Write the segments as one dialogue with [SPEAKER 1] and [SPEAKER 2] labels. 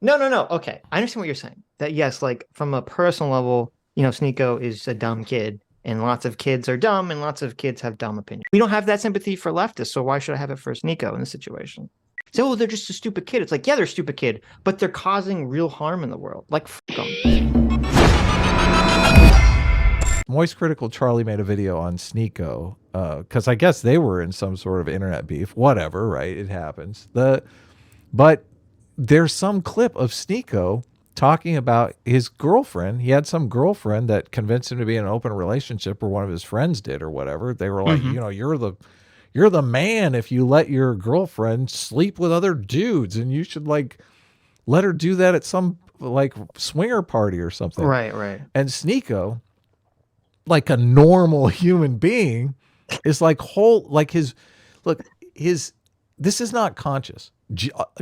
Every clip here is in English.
[SPEAKER 1] No. Okay, I understand what you're saying. That yes, like from a personal level, Sneako is a dumb kid, and lots of kids are dumb, and lots of kids have dumb opinions. We don't have that sympathy for leftists, so why should I have it for Sneako in this situation? So, oh, they're just a stupid kid. It's like, yeah, they're a stupid kid, but they're causing real harm in the world. Like, fuck them.
[SPEAKER 2] Moist Critical Charlie made a video on Sneako because I guess they were in some sort of internet beef. Whatever, right? It happens. But there's some clip of Sneako talking about his girlfriend. He had some girlfriend that convinced him to be in an open relationship, or one of his friends did, or whatever. They were like, you're the man if you let your girlfriend sleep with other dudes, and you should like let her do that at some like swinger party or something.
[SPEAKER 1] Right.
[SPEAKER 2] And Sneako, like a normal human being, is like this is not conscious.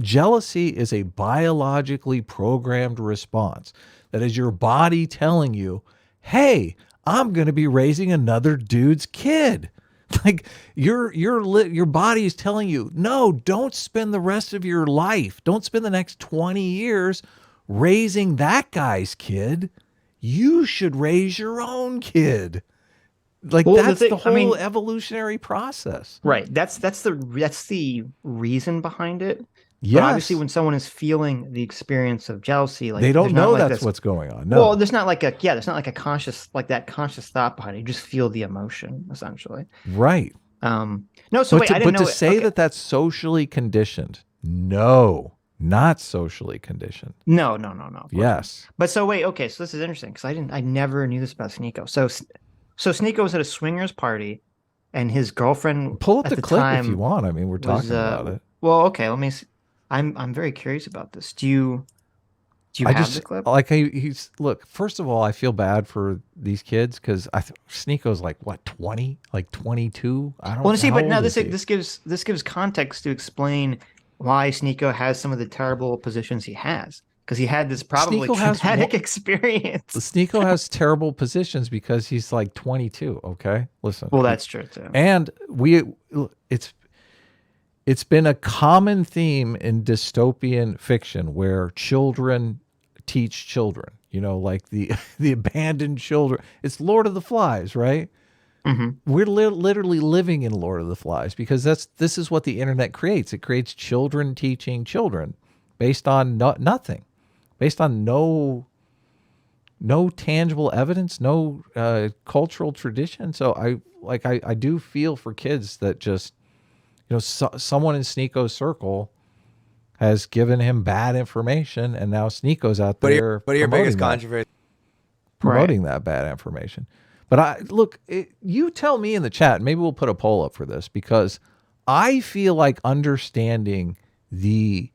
[SPEAKER 2] Jealousy is a biologically programmed response. That is your body telling you, hey, I'm going to be raising another dude's kid. Like your body is telling you, no, don't spend the rest of your life. Don't spend the next 20 years raising that guy's kid. You should raise your own kid. Like, well, that's the whole evolutionary process.
[SPEAKER 1] Right. That's the reason behind it.
[SPEAKER 2] Yes.
[SPEAKER 1] But obviously when someone is feeling the experience of jealousy, like
[SPEAKER 2] they don't know that's what's going on. No.
[SPEAKER 1] Well, there's not like a conscious thought behind it. You just feel the emotion, essentially.
[SPEAKER 2] Right.
[SPEAKER 1] No, so wait, I didn't know.
[SPEAKER 2] But to say that that's socially conditioned, no. Not socially conditioned.
[SPEAKER 1] No.
[SPEAKER 2] Yes.
[SPEAKER 1] But so wait, okay, so this is interesting because I never knew this about Sneako. So Sneako was at a swingers party, and his girlfriend
[SPEAKER 2] pull up
[SPEAKER 1] at
[SPEAKER 2] the clip if you want. I mean, we're talking about it.
[SPEAKER 1] Well, okay, let me see. I'm very curious about this. Do you have the clip?
[SPEAKER 2] Like he's look. First of all, I feel bad for these kids because Sneako's like what 20, like 22. I don't.
[SPEAKER 1] Well, see, but now this gives context to explain why Sneako has some of the terrible positions he has, because he had this probably traumatic experience.
[SPEAKER 2] Sneako has terrible positions because he's like 22. Okay, listen.
[SPEAKER 1] Well, that's true too.
[SPEAKER 2] And it's been a common theme in dystopian fiction where children teach children. You know, like the abandoned children. It's Lord of the Flies, right? Mm-hmm. We're literally living in Lord of the Flies because this is what the internet creates. It creates children teaching children based on nothing, based on no tangible evidence, no cultural tradition. So I do feel for kids that just, someone in Sneako's circle has given him bad information, and now Sneako's out there.
[SPEAKER 3] What are your biggest controversy?
[SPEAKER 2] Promoting that bad information. But you tell me in the chat, maybe we'll put a poll up for this, because I feel like understanding the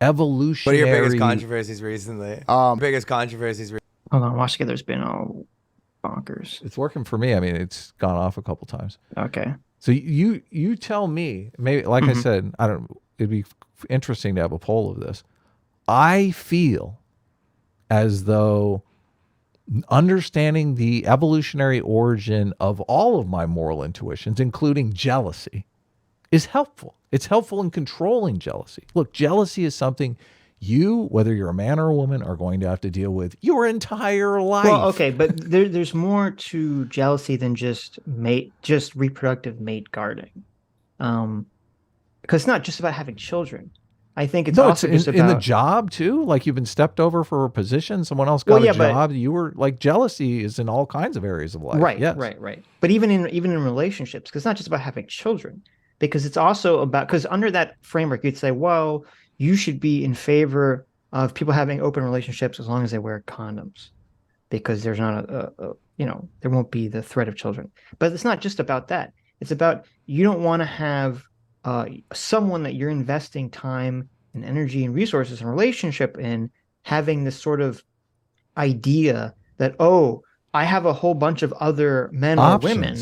[SPEAKER 2] evolutionary...
[SPEAKER 3] What are your biggest controversies recently? Hold
[SPEAKER 1] on, watch together's been all bonkers.
[SPEAKER 2] It's working for me. I mean, it's gone off a couple times.
[SPEAKER 1] Okay.
[SPEAKER 2] So you tell me, maybe, like I said, it'd be interesting to have a poll of this. I feel as though understanding the evolutionary origin of all of my moral intuitions, including jealousy, is helpful. It's helpful in controlling jealousy. Look, jealousy is something you, whether you're a man or a woman, are going to have to deal with your entire life.
[SPEAKER 1] Well, okay, but there's more to jealousy than just reproductive mate guarding. Because it's not just about having children. I think it's also just about...
[SPEAKER 2] in the job too. Like, you've been stepped over for a position, someone else got a job. You were like, jealousy is in all kinds of areas of life.
[SPEAKER 1] Right,
[SPEAKER 2] yes.
[SPEAKER 1] right. But even in relationships, because it's not just about having children, because it's also about, because under that framework, you'd say, well, you should be in favor of people having open relationships as long as they wear condoms, because there's not there won't be the threat of children. But it's not just about that. It's about, you don't want to have someone that you're investing time and energy and resources and relationship in having this sort of idea that, oh, I have a whole bunch of other men or women,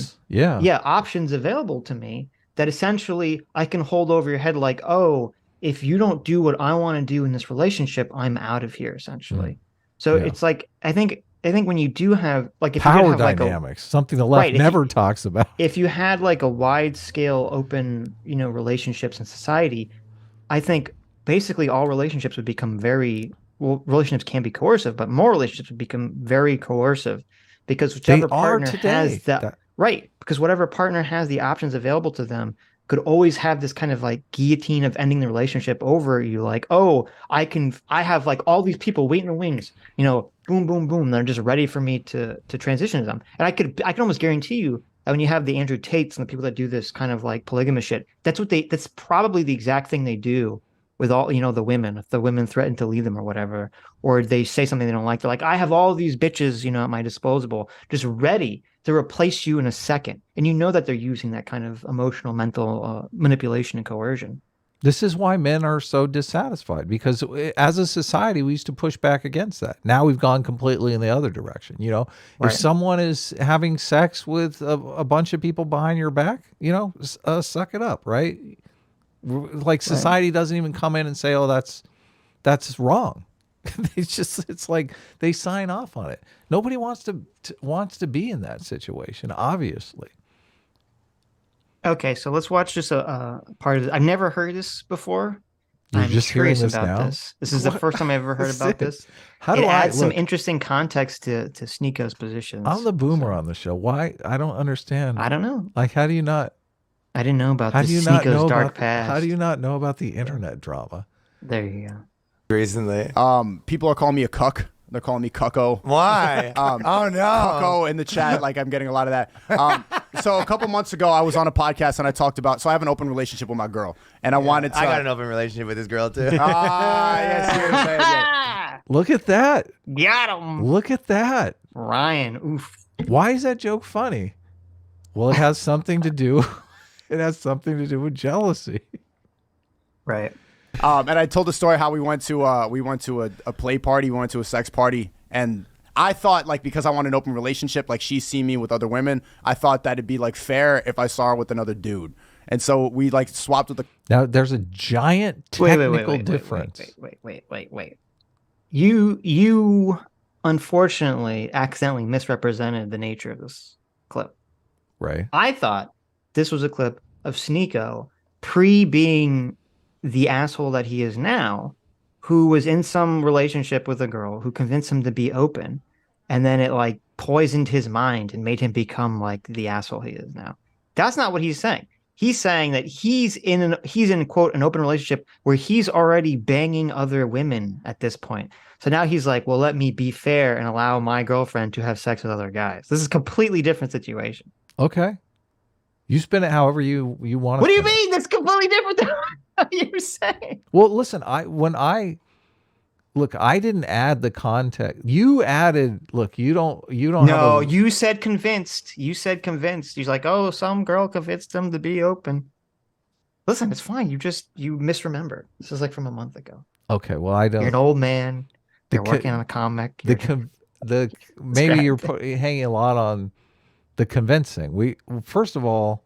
[SPEAKER 1] options available to me, that essentially I can hold over your head like, oh, if you don't do what I want to do in this relationship, I'm out of here, essentially. So it's like, I think when you do have, like, if
[SPEAKER 2] power
[SPEAKER 1] you have
[SPEAKER 2] dynamics, something the left never talks about.
[SPEAKER 1] If you had like a wide scale open, relationships in society, I think basically all relationships would become relationships can be coercive, but more relationships would become very coercive because whichever partner has because whatever partner has the options available to them could always have this kind of like guillotine of ending the relationship over you. Like, oh, I have like all these people waiting in the wings, boom, boom, boom. They're just ready for me to transition to them. And I can almost guarantee you that when you have the Andrew Tates and the people that do this kind of like polygamous shit, that's probably the exact thing they do with all, the women. If the women threaten to leave them or whatever, or they say something they don't like, they're like, I have all these bitches, at my disposal, just ready to replace you in a second. And that they're using that kind of emotional, mental manipulation and coercion.
[SPEAKER 2] This is why men are so dissatisfied, because as a society, we used to push back against that. Now we've gone completely in the other direction.
[SPEAKER 1] Right.
[SPEAKER 2] If someone is having sex with a bunch of people behind your back, suck it up, right? Like society doesn't even come in and say, oh, that's wrong. It's like they sign off on it. Nobody wants to be in that situation, obviously.
[SPEAKER 1] Okay, so let's watch just a part of this. I've never heard this before.
[SPEAKER 2] You're
[SPEAKER 1] I'm
[SPEAKER 2] just
[SPEAKER 1] curious
[SPEAKER 2] hearing this
[SPEAKER 1] about
[SPEAKER 2] now?
[SPEAKER 1] this. This is the first time I've ever heard about this.
[SPEAKER 2] How do
[SPEAKER 1] it
[SPEAKER 2] I
[SPEAKER 1] adds some
[SPEAKER 2] look,
[SPEAKER 1] interesting context to Sneako's positions.
[SPEAKER 2] I'm the boomer on the show. Why? I don't understand.
[SPEAKER 1] I don't know.
[SPEAKER 2] Like, how do you not?
[SPEAKER 1] I didn't know about
[SPEAKER 2] How
[SPEAKER 1] this
[SPEAKER 2] do you not know
[SPEAKER 1] Sneako's dark
[SPEAKER 2] about?
[SPEAKER 1] past.
[SPEAKER 2] How do you not know about the internet drama?
[SPEAKER 1] There you go.
[SPEAKER 3] Recently.
[SPEAKER 4] People are calling me a cuck. They're calling me cucko.
[SPEAKER 3] Why? Oh no.
[SPEAKER 4] Cucko in the chat, like I'm getting a lot of that. So a couple months ago, I was on a podcast and I talked about. So I have an open relationship with my girl, and I wanted to.
[SPEAKER 3] I got an open relationship with this girl too.
[SPEAKER 4] Yes, yeah.
[SPEAKER 2] Look at that.
[SPEAKER 1] Got him.
[SPEAKER 2] Look at that.
[SPEAKER 1] Ryan. Oof.
[SPEAKER 2] Why is that joke funny? Well, it has something to do. It has something to do with jealousy.
[SPEAKER 1] Right.
[SPEAKER 4] And I told the story how we went to a play party, we went to a sex party, and I thought, like, because I want an open relationship, like she's seen me with other women, I thought that it'd be like fair if I saw her with another dude. And so we like swapped with the.
[SPEAKER 2] Now there's a giant technical difference.
[SPEAKER 1] Wait. You unfortunately accidentally misrepresented the nature of this clip.
[SPEAKER 2] Right.
[SPEAKER 1] I thought this was a clip of Sneako being the asshole that he is now, who was in some relationship with a girl who convinced him to be open, and then it like poisoned his mind and made him become like the asshole he is now. That's not what he's saying. He's saying that he's in quote an open relationship where he's already banging other women at this point. So now he's like, well, let me be fair and allow my girlfriend to have sex with other guys. This is a completely different situation.
[SPEAKER 2] Okay. You spin it however you want.
[SPEAKER 1] What do you mean? That's completely different than what you're saying.
[SPEAKER 2] Well, listen, I didn't add the context. You added. Look, you don't.
[SPEAKER 1] No, you said convinced. You said convinced. He's like, oh, some girl convinced him to be open. Listen, it's fine. You misremember. This is like from a month ago.
[SPEAKER 2] Okay, well, I don't.
[SPEAKER 1] You're an old man. You're working on a comic.
[SPEAKER 2] Maybe you're hanging a lot on the convincing. First of all,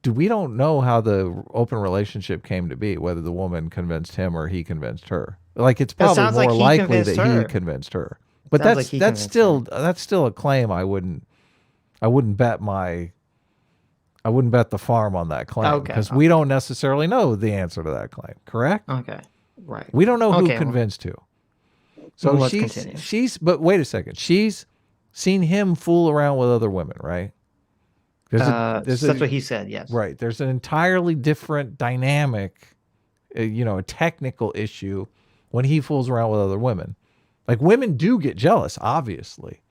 [SPEAKER 2] we don't know how the open relationship came to be, whether the woman convinced him or he convinced her. Like, it's probably more likely that he convinced her. But that's still a claim I wouldn't bet the farm on that claim, because we don't necessarily know the answer to that claim, correct?
[SPEAKER 1] Okay. Right.
[SPEAKER 2] We don't know who convinced who. So
[SPEAKER 1] let's continue.
[SPEAKER 2] But wait a second. She's seen him fool around with other women, right?
[SPEAKER 1] That's what he said, yes.
[SPEAKER 2] Right. There's an entirely different dynamic, a technical issue when he fools around with other women. Like, women do get jealous, obviously,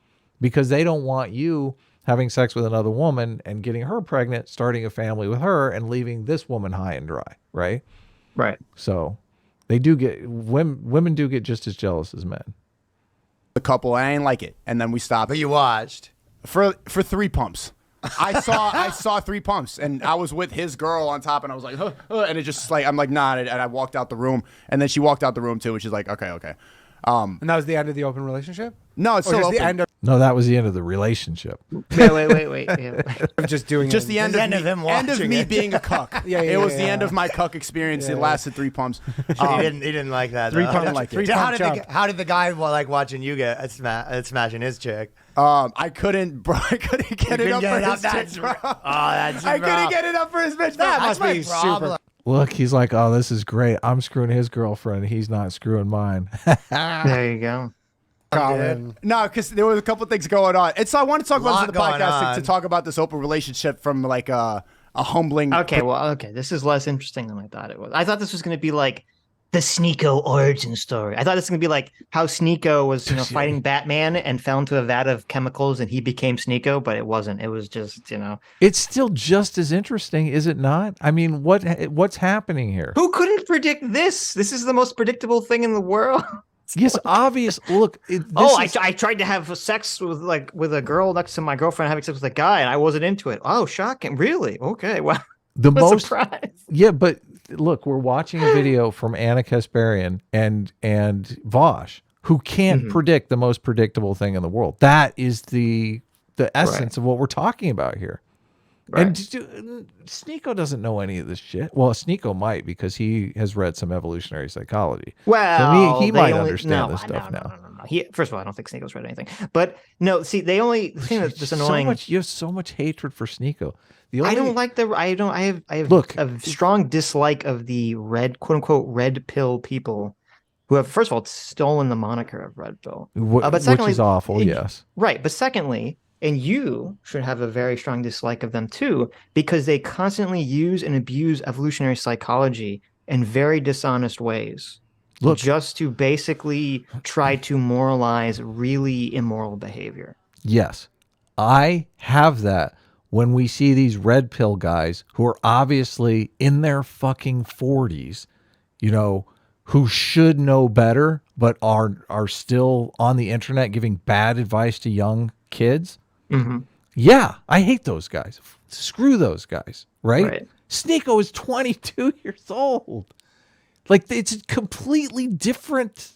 [SPEAKER 2] because they don't want you having sex with another woman and getting her pregnant, starting a family with her, and leaving this woman high and dry, right?
[SPEAKER 1] Right.
[SPEAKER 2] So they do get, women do get just as jealous as men.
[SPEAKER 4] The couple, I ain't like it, and then we stopped.
[SPEAKER 3] But you watched
[SPEAKER 4] for 3 pumps. I saw 3 pumps, and I was with his girl on top, and I was like, and it just like, I'm like, nah, and I walked out the room, and then she walked out the room too, and she's like, okay.
[SPEAKER 5] And that was the end of the open relationship?
[SPEAKER 4] No, it's still open.
[SPEAKER 5] The end of
[SPEAKER 2] No, that was the end of the relationship.
[SPEAKER 1] Wait.
[SPEAKER 5] just doing
[SPEAKER 4] just
[SPEAKER 5] it.
[SPEAKER 4] the end of
[SPEAKER 3] him
[SPEAKER 4] end of
[SPEAKER 3] watching
[SPEAKER 4] me
[SPEAKER 3] it.
[SPEAKER 4] being a cuck. It was the end of my cuck experience. It lasted 3 pumps.
[SPEAKER 3] He didn't like that.
[SPEAKER 4] 3
[SPEAKER 3] though.
[SPEAKER 4] pumps. Like it.
[SPEAKER 3] How did the guy like watching you get smashing his chick?
[SPEAKER 4] I couldn't get it up for his bitch, bro.
[SPEAKER 3] Oh, that's
[SPEAKER 4] I couldn't get it up for his bitch, bro.
[SPEAKER 5] That must be super.
[SPEAKER 2] Look, he's like, oh, this is great. I'm screwing his girlfriend. He's not screwing mine.
[SPEAKER 1] There you go.
[SPEAKER 5] Colin.
[SPEAKER 4] No, because there was a couple things going on, and so I want to talk about this in the
[SPEAKER 3] Lot going
[SPEAKER 4] podcast to
[SPEAKER 3] on.
[SPEAKER 4] talk about this open relationship from like a humbling.
[SPEAKER 1] Okay, this is less interesting than I thought it was. I thought this was going to be like the Sneako origin story. I thought this was going to be like how Sneako was, fighting Batman and fell into a vat of chemicals and he became Sneako, but it wasn't. It was just,
[SPEAKER 2] It's still just as interesting, is it not? I mean, what's happening here?
[SPEAKER 1] who couldn't predict this? This is the most predictable thing in the world.
[SPEAKER 2] Yes, obvious. Look,
[SPEAKER 1] I tried to have sex with a girl next to my girlfriend having sex with a guy, and I wasn't into it. Oh, shocking! Really? Okay, well,
[SPEAKER 2] the
[SPEAKER 1] what a
[SPEAKER 2] most
[SPEAKER 1] surprise.
[SPEAKER 2] Yeah, but look, we're watching a video from Anna Kasparian and Vosh, who can't predict the most predictable thing in the world. That is the essence of what we're talking about here.
[SPEAKER 1] Right.
[SPEAKER 2] And Sneako doesn't know any of this shit. Well, Sneako might because he has read some evolutionary psychology.
[SPEAKER 1] Well,
[SPEAKER 2] so he
[SPEAKER 1] they
[SPEAKER 2] might
[SPEAKER 1] only-
[SPEAKER 2] understand
[SPEAKER 1] no,
[SPEAKER 2] this stuff
[SPEAKER 1] no,
[SPEAKER 2] now.
[SPEAKER 1] No. First of all, I don't think Sneako's read anything. But no, see, the thing that's just annoying.
[SPEAKER 2] You have so much hatred for Sneako.
[SPEAKER 1] I have
[SPEAKER 2] Look,
[SPEAKER 1] a strong dislike of the quote unquote red pill people who have, first of all, stolen the moniker of red pill. But secondly,
[SPEAKER 2] which is awful, yes.
[SPEAKER 1] Right. But secondly, and you should have a very strong dislike of them too, because they constantly use and abuse evolutionary psychology in very dishonest ways.
[SPEAKER 2] Look,
[SPEAKER 1] just to basically try to moralize really immoral behavior.
[SPEAKER 2] Yes, I have that when we see these red pill guys who are obviously in their fucking 40s, who should know better, but are still on the internet giving bad advice to young kids.
[SPEAKER 1] Mm-hmm.
[SPEAKER 2] Yeah, I hate those guys. Screw those guys, right?
[SPEAKER 1] Right.
[SPEAKER 2] Sneako is 22 years old. Like, it's a completely different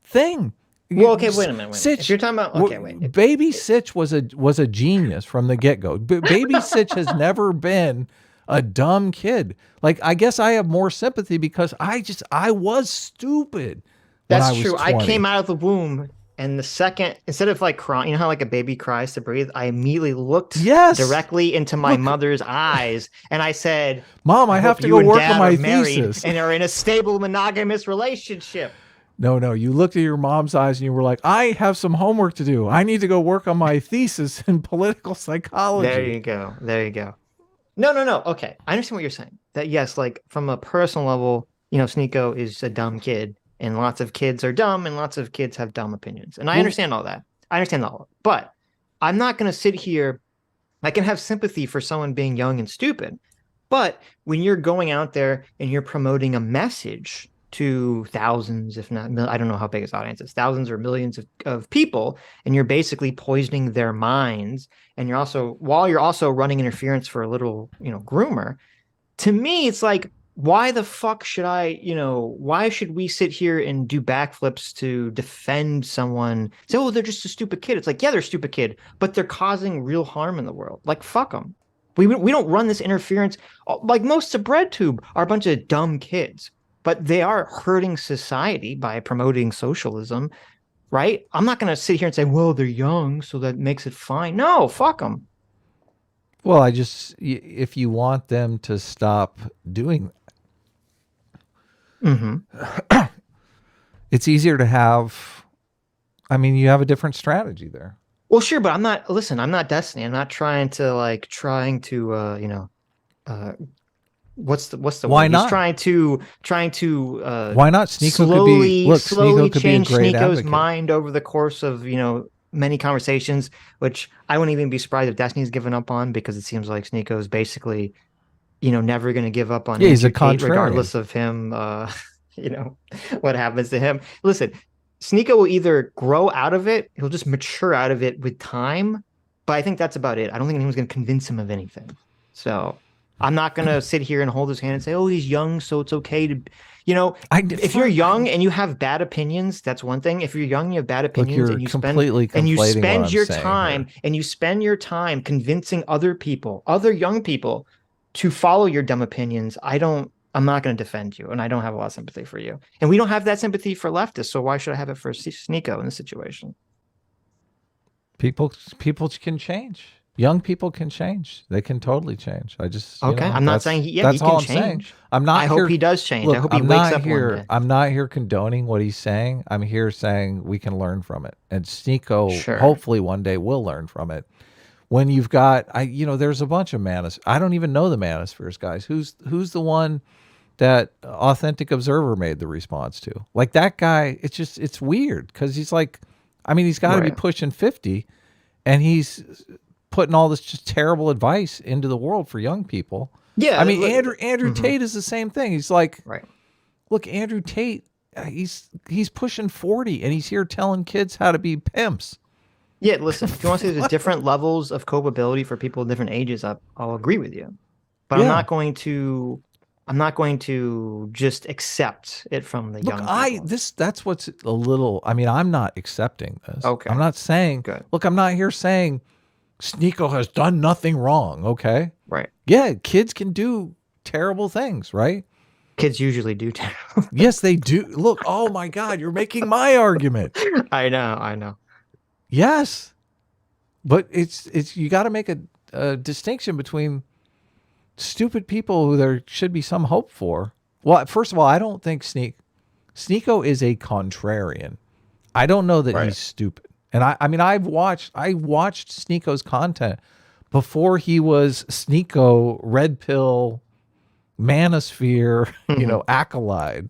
[SPEAKER 2] thing.
[SPEAKER 1] Well, okay, wait a minute.
[SPEAKER 2] Sitch,
[SPEAKER 1] if you're talking about, okay, wait.
[SPEAKER 2] Baby Sitch was a genius from the get-go. Baby Sitch has never been a dumb kid. Like, I guess I have more sympathy because I was stupid.
[SPEAKER 1] That's
[SPEAKER 2] when I was
[SPEAKER 1] true.
[SPEAKER 2] 20.
[SPEAKER 1] I came out of the womb, and the second, instead of like crying, you know how like a baby cries to breathe? I immediately looked directly into my mother's eyes, and I said,
[SPEAKER 2] Mom, I have to
[SPEAKER 1] you
[SPEAKER 2] go
[SPEAKER 1] and
[SPEAKER 2] work
[SPEAKER 1] Dad
[SPEAKER 2] on my
[SPEAKER 1] are married
[SPEAKER 2] thesis.
[SPEAKER 1] and are in a stable monogamous relationship.
[SPEAKER 2] No, you looked at your mom's eyes and you were like, I have some homework to do. I need to go work on my thesis in political psychology.
[SPEAKER 1] There you go. No. Okay. I understand what you're saying. That yes, like from a personal level, Sneako is a dumb kid, and lots of kids are dumb, and lots of kids have dumb opinions. And I understand all that. But I'm not going to sit here. I can have sympathy for someone being young and stupid. But when you're going out there and you're promoting a message to thousands, if not, I don't know how big his audience is, thousands or millions of people, and you're basically poisoning their minds, and you're also running interference for a little, groomer, to me, it's like, why the fuck should why should we sit here and do backflips to defend someone? Say, oh, they're just a stupid kid. It's like, yeah, they're a stupid kid, but they're causing real harm in the world. Like, fuck them. We don't run this interference. Like, most of BreadTube are a bunch of dumb kids, but they are hurting society by promoting socialism, right? I'm not going to sit here and say, well, they're young, so that makes it fine. No, fuck them.
[SPEAKER 2] Well, if you want them to stop doing that, it's easier to have, you have a different strategy there.
[SPEAKER 1] Well, sure, but I'm not Destiny. I'm not trying to what's the
[SPEAKER 2] Why
[SPEAKER 1] word?
[SPEAKER 2] not?
[SPEAKER 1] He's trying to
[SPEAKER 2] why not? Sneako
[SPEAKER 1] slowly
[SPEAKER 2] could be a
[SPEAKER 1] change
[SPEAKER 2] great
[SPEAKER 1] Sneako's
[SPEAKER 2] advocate.
[SPEAKER 1] mind over the course of many conversations, which I wouldn't even be surprised if Destiny's given up on, because it seems like Sneako's basically never going to give up on
[SPEAKER 2] he's a
[SPEAKER 1] Andrew Tate,
[SPEAKER 2] contrarian.
[SPEAKER 1] regardless of him what happens to him. Listen, Sneako will either grow out of it, he'll just mature out of it with time, but I think that's about it. I don't think anyone's going to convince him of anything. So I'm not going to sit here and hold his hand and say, oh, he's young, so it's okay to, if you're young and you have bad opinions, that's one thing. If you're young and you have bad opinions,
[SPEAKER 2] you're
[SPEAKER 1] and you
[SPEAKER 2] completely
[SPEAKER 1] spend your
[SPEAKER 2] saying
[SPEAKER 1] time
[SPEAKER 2] here.
[SPEAKER 1] and you spend your time convincing other young people to follow your dumb opinions, I'm not going to defend you, and I don't have a lot of sympathy for you. And we don't have that sympathy for leftists, so why should I have it for Sneako in this situation?
[SPEAKER 2] People can change. Young people can change. They can totally change. I just
[SPEAKER 1] Okay, I'm not
[SPEAKER 2] that's-
[SPEAKER 1] saying he
[SPEAKER 2] that's all
[SPEAKER 1] can
[SPEAKER 2] I'm saying.
[SPEAKER 1] change.
[SPEAKER 2] I'm not.
[SPEAKER 1] I hope
[SPEAKER 2] here,
[SPEAKER 1] he does change.
[SPEAKER 2] Look,
[SPEAKER 1] I hope he
[SPEAKER 2] I'm
[SPEAKER 1] wakes
[SPEAKER 2] not
[SPEAKER 1] up
[SPEAKER 2] here.
[SPEAKER 1] one day.
[SPEAKER 2] I'm not here condoning what he's saying. I'm here saying we can learn from it, and Sneako
[SPEAKER 1] Sure.
[SPEAKER 2] hopefully one day will learn from it. When you've got, there's a bunch of I don't even know the manospheres guys. Who's the one that Authentic Observer made the response to? Like that guy, it's weird because he's like, he's got to be
[SPEAKER 1] Right.
[SPEAKER 2] pushing 50, and he's putting all this just terrible advice into the world for young people.
[SPEAKER 1] Yeah,
[SPEAKER 2] Andrew
[SPEAKER 1] Mhm.
[SPEAKER 2] Tate is the same thing. He's like,
[SPEAKER 1] Right.
[SPEAKER 2] look, Andrew Tate, he's pushing 40, and he's here telling kids how to be pimps.
[SPEAKER 1] Yeah, listen, if you want to say there's different levels of culpability for people of different ages, I'll agree with you. But
[SPEAKER 2] Yeah.
[SPEAKER 1] I'm not going to just accept it from the
[SPEAKER 2] Look,
[SPEAKER 1] young people.
[SPEAKER 2] that's what's a little. I'm not accepting this.
[SPEAKER 1] Okay.
[SPEAKER 2] I'm not saying.
[SPEAKER 1] Good.
[SPEAKER 2] Look, I'm not here saying Sneako has done nothing wrong. Okay.
[SPEAKER 1] Right.
[SPEAKER 2] Yeah, kids can do terrible things, right?
[SPEAKER 1] Kids usually do too.
[SPEAKER 2] Yes, they do. Look, oh my God, you're making my argument.
[SPEAKER 1] I know.
[SPEAKER 2] Yes, but it's you got to make a distinction between stupid people who there should be some hope for. Well, first of all, I don't think Sneako is a contrarian. I don't know that he's stupid. And I watched Sneako's content before he was Sneako Red Pill Manosphere, acolyte.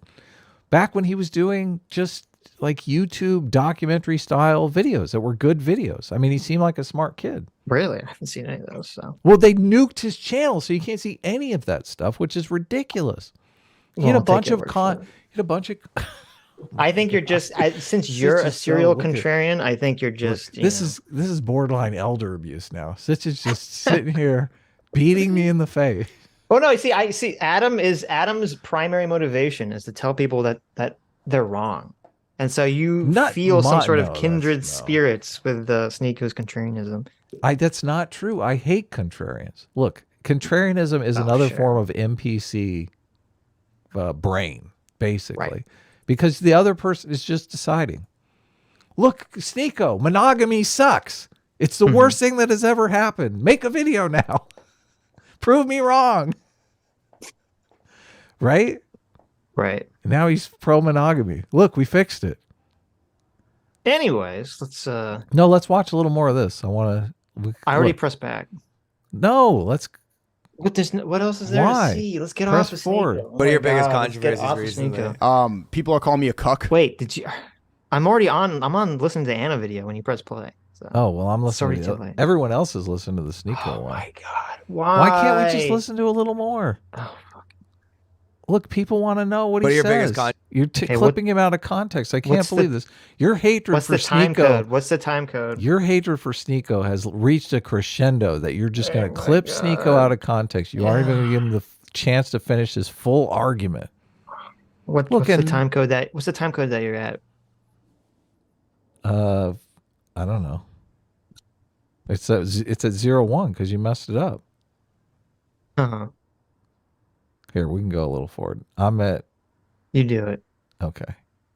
[SPEAKER 2] Back when he was doing just like YouTube documentary style videos that were good videos. He seemed like a smart kid.
[SPEAKER 1] Really? I haven't seen any of those. So
[SPEAKER 2] Well, they nuked his channel, so you can't see any of that stuff, which is ridiculous. He had
[SPEAKER 1] Well,
[SPEAKER 2] a
[SPEAKER 1] I'll
[SPEAKER 2] bunch
[SPEAKER 1] take
[SPEAKER 2] of
[SPEAKER 1] your word for it.
[SPEAKER 2] He had a bunch of.
[SPEAKER 1] I think you're just since you're a
[SPEAKER 2] is so-
[SPEAKER 1] serial
[SPEAKER 2] look at-
[SPEAKER 1] contrarian, I think you're just
[SPEAKER 2] This is borderline elder abuse now. Sitch is just sitting here beating me in the face.
[SPEAKER 1] Oh no, I see Adam's primary motivation is to tell people that they're wrong. And so you
[SPEAKER 2] Not
[SPEAKER 1] feel some
[SPEAKER 2] my-
[SPEAKER 1] sort
[SPEAKER 2] no,
[SPEAKER 1] of
[SPEAKER 2] that's-
[SPEAKER 1] kindred
[SPEAKER 2] no.
[SPEAKER 1] spirits with the Sneako's contrarianism.
[SPEAKER 2] That's not true. I hate contrarians. Look, contrarianism is another
[SPEAKER 1] sure.
[SPEAKER 2] form of NPC brain, basically,
[SPEAKER 1] Right.
[SPEAKER 2] because the other person is just deciding. Look, Sneako, monogamy sucks. It's the worst thing that has ever happened. Make a video now. Prove me wrong. Right?
[SPEAKER 1] Right.
[SPEAKER 2] Now he's pro monogamy. Look, we fixed it.
[SPEAKER 1] Anyways, let's
[SPEAKER 2] No, let's watch a little more of this. I want to.
[SPEAKER 1] I already pressed back.
[SPEAKER 2] No, let's.
[SPEAKER 1] What else is there
[SPEAKER 2] Why?
[SPEAKER 1] to see? Let's get
[SPEAKER 2] Press
[SPEAKER 1] off of
[SPEAKER 2] forward.
[SPEAKER 1] Sneako. Oh
[SPEAKER 3] What are your
[SPEAKER 1] my
[SPEAKER 3] biggest
[SPEAKER 1] God, let's get
[SPEAKER 3] controversies
[SPEAKER 1] off of
[SPEAKER 3] recently?
[SPEAKER 1] Sneako.
[SPEAKER 4] People are calling me a cuck.
[SPEAKER 1] Wait, did you I'm on listening to the Anna video when you press play. So.
[SPEAKER 2] Oh well, I'm listening.
[SPEAKER 1] Sorry,
[SPEAKER 2] To
[SPEAKER 1] too
[SPEAKER 2] the,
[SPEAKER 1] late.
[SPEAKER 2] everyone else is listening to the Sneako
[SPEAKER 1] Oh
[SPEAKER 2] one.
[SPEAKER 1] my God. Why?
[SPEAKER 2] Why can't we just listen to a little more?
[SPEAKER 1] Oh, fuck.
[SPEAKER 2] Look, people want to know what
[SPEAKER 3] What
[SPEAKER 2] he
[SPEAKER 3] are your
[SPEAKER 2] says.
[SPEAKER 3] biggest
[SPEAKER 2] You're
[SPEAKER 1] Hey,
[SPEAKER 2] clipping him out of context. I can't
[SPEAKER 1] what's the-
[SPEAKER 2] believe this. Your hatred
[SPEAKER 1] What's
[SPEAKER 2] for
[SPEAKER 1] the time
[SPEAKER 2] Sneako.
[SPEAKER 1] code? What's the time code?
[SPEAKER 2] Your hatred for Sneako has reached a crescendo that you're just going
[SPEAKER 1] Oh
[SPEAKER 2] to
[SPEAKER 1] my
[SPEAKER 2] clip
[SPEAKER 1] God.
[SPEAKER 2] Sneako out of context. You aren't even going to give him the chance to finish his full argument.
[SPEAKER 1] What's
[SPEAKER 2] Look,
[SPEAKER 1] the
[SPEAKER 2] and-
[SPEAKER 1] time code that you're at?
[SPEAKER 2] I don't know. It's at 01 because you messed it up.
[SPEAKER 1] Uh-huh.
[SPEAKER 2] Here, we can go a little forward. I'm at
[SPEAKER 1] You do it.
[SPEAKER 2] okay.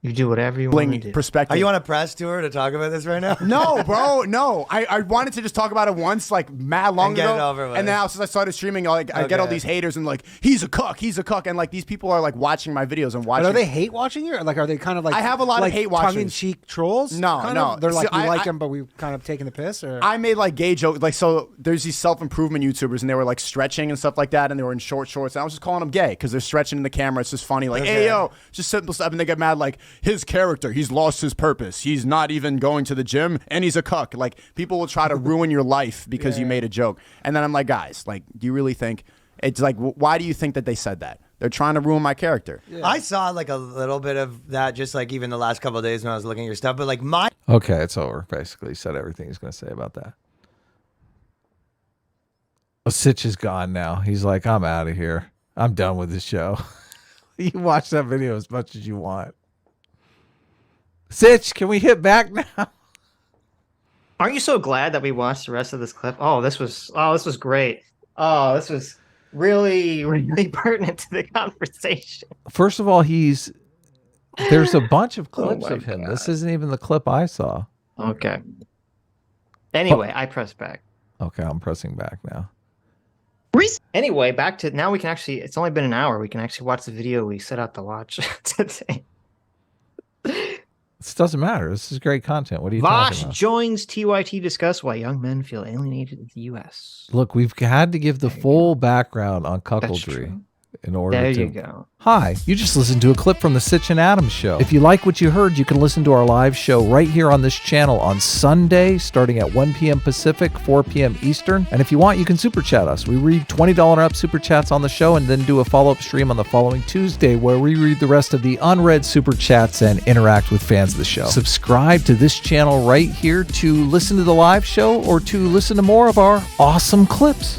[SPEAKER 1] You do whatever you want to do.
[SPEAKER 4] Perspective.
[SPEAKER 3] Are you on a press tour to talk about this right now?
[SPEAKER 4] No, bro, no. I wanted to just talk about it once, like mad long
[SPEAKER 3] And get
[SPEAKER 4] ago.
[SPEAKER 3] it over with.
[SPEAKER 4] And now since I started streaming, like I get all
[SPEAKER 3] Okay.
[SPEAKER 4] these haters and like he's a cuck, and like these people are like watching my videos and
[SPEAKER 5] But
[SPEAKER 4] watching.
[SPEAKER 5] are they hate watching you? Or like, are they kind of like?
[SPEAKER 4] I have a lot of
[SPEAKER 5] like
[SPEAKER 4] hate watchers.
[SPEAKER 5] tongue-in-cheek trolls.
[SPEAKER 4] No,
[SPEAKER 5] kind
[SPEAKER 4] no.
[SPEAKER 5] Of? They're like,
[SPEAKER 4] See,
[SPEAKER 5] we
[SPEAKER 4] I-
[SPEAKER 5] like
[SPEAKER 4] I-
[SPEAKER 5] them, but we've kind of taken the piss. Or
[SPEAKER 4] I made like gay jokes, like so. There's these self-improvement YouTubers, and they were like stretching and stuff like that, and they were in short shorts. And I was just calling them gay because they're stretching in the camera. It's just funny, like, hey yo, just simple stuff. And they get mad, like his character, he's lost his purpose. He's not even going to the gym, and he's a cuck. Like people will try to ruin your life because you made a joke. And then I'm like, guys, like, do you really think it's like? Why do you think that they said that? They're trying to ruin my character.
[SPEAKER 3] I saw like a little bit of that just like even the last couple of days when I was looking at your stuff, but like my
[SPEAKER 2] Okay, it's over. Basically, he said everything he's going to say about that. Sitch is gone now. He's like, I'm out of here. I'm done with this show. You watch that video as much as you want. Sitch, can we hit back now?
[SPEAKER 1] Aren't you so glad that we watched the rest of this clip? This was great. Oh, this was really, really pertinent to the conversation.
[SPEAKER 2] First of all, there's a bunch of clips
[SPEAKER 1] my
[SPEAKER 2] of him.
[SPEAKER 1] God.
[SPEAKER 2] This isn't even the clip I saw.
[SPEAKER 1] Okay. Anyway, I pressed back.
[SPEAKER 2] Okay, I'm pressing back now.
[SPEAKER 1] Anyway, back to now we can actually, it's only been an hour. We can actually watch the video we set out to watch today.
[SPEAKER 2] This doesn't matter. This is great content. What are you
[SPEAKER 1] Vosh
[SPEAKER 2] talking about?
[SPEAKER 1] joins TYT discuss why young men feel alienated in the U.S.
[SPEAKER 2] Look, we've had to give the
[SPEAKER 1] There you
[SPEAKER 2] full background on
[SPEAKER 1] That's
[SPEAKER 2] cuckoldry
[SPEAKER 1] true.
[SPEAKER 2] in order
[SPEAKER 1] There
[SPEAKER 2] to.
[SPEAKER 1] you go.
[SPEAKER 2] Hi, you just listened to a clip from the Sitch and Adams show. If you like what you heard, you can listen to our live show right here on this channel on Sunday, starting at 1 p.m. Pacific, 4 p.m. Eastern. And if you want, you can super chat us. We read $20 and up super chats on the show and then do a follow-up stream on the following Tuesday where we read the rest of the unread super chats and interact with fans of the show. Subscribe to this channel right here to listen to the live show or to listen to more of our awesome clips.